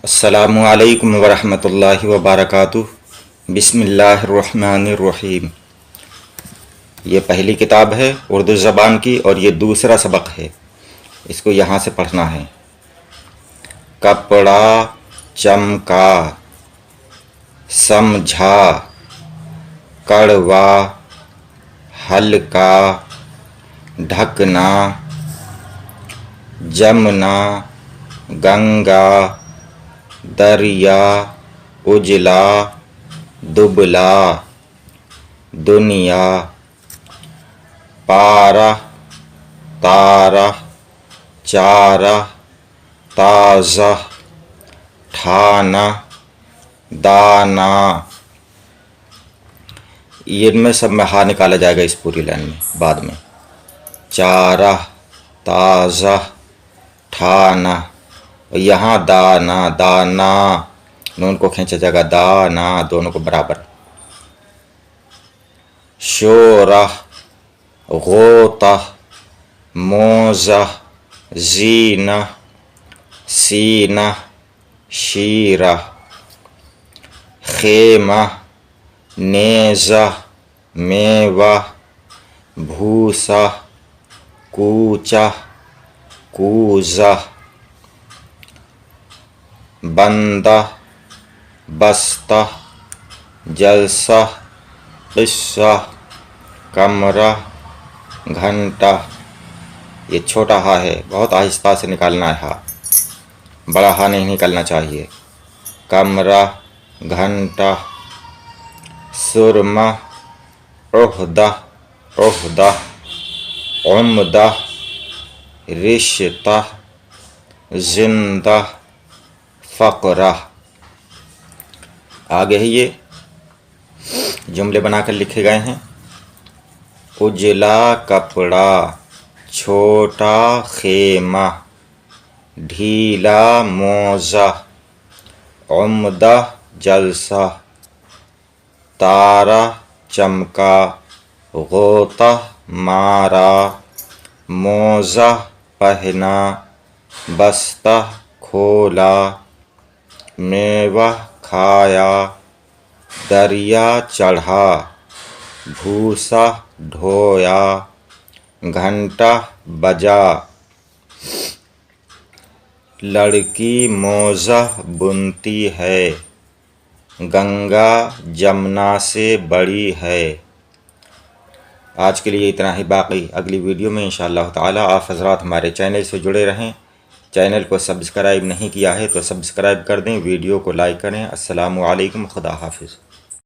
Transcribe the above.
السلام علیکم ورحمۃ اللہ وبرکاتہ۔ بسم اللہ الرحمن الرحیم۔ یہ پہلی کتاب ہے اردو زبان کی اور یہ دوسرا سبق ہے، اس کو یہاں سے پڑھنا ہے۔ کپڑا چمکا، سمجھا، کڑوا، ہلکا، ڈھکنا، جمنا، گنگا، دریا، اجلا، دبلا، دنیا، پارہ، تارہ، چارہ، تازہ، ٹھانا، دانا۔ یہ میں سب میں ہاں نکالا جائے گا اس پوری لائن میں بعد میں۔ چارہ، تازہ، ٹھانا، اور یہاں دانا، دانا نون کو کھینچا جائے گا، دانا دونوں کو برابر۔ شورہ، غوطہ، موزہ، زینہ، سینہ، شیرہ، خیمہ، نیزہ، میوہ، بھوسا، کوچہ، کوزہ، بندہ، بستہ، جلسہ، قصہ، کمرہ، گھنٹہ۔ یہ چھوٹا ہا ہے، بہت آہستہ سے نکالنا ہے، ہا بڑا ہا نہیں نکلنا چاہیے۔ کمرہ، گھنٹہ، سرمہ، عہدہ، عہدہ، عمدہ، رشتہ، زندہ، فقرہ۔ آگے ہی یہ جملے بنا کر لکھے گئے ہیں۔ اجلا کپڑا، چھوٹا خیمہ، ڈھیلا موزہ، عمدہ جلسہ، تارہ چمکا، غوطہ مارا، موزہ پہنا، بستہ کھولا، میوہ کھایا، دریا چڑھا، بھوسا ڈھویا، گھنٹہ بجا۔ لڑکی موزہ بنتی ہے، گنگا جمنا سے بڑی ہے۔ آج کے لیے اتنا ہی، باقی اگلی ویڈیو میں انشاءاللہ تعالی آپ حضرات ہمارے چینل سے جڑے رہیں۔ چینل کو سبسکرائب نہیں کیا ہے تو سبسکرائب کر دیں، ویڈیو کو لائک کریں۔ السلام علیکم، خدا حافظ۔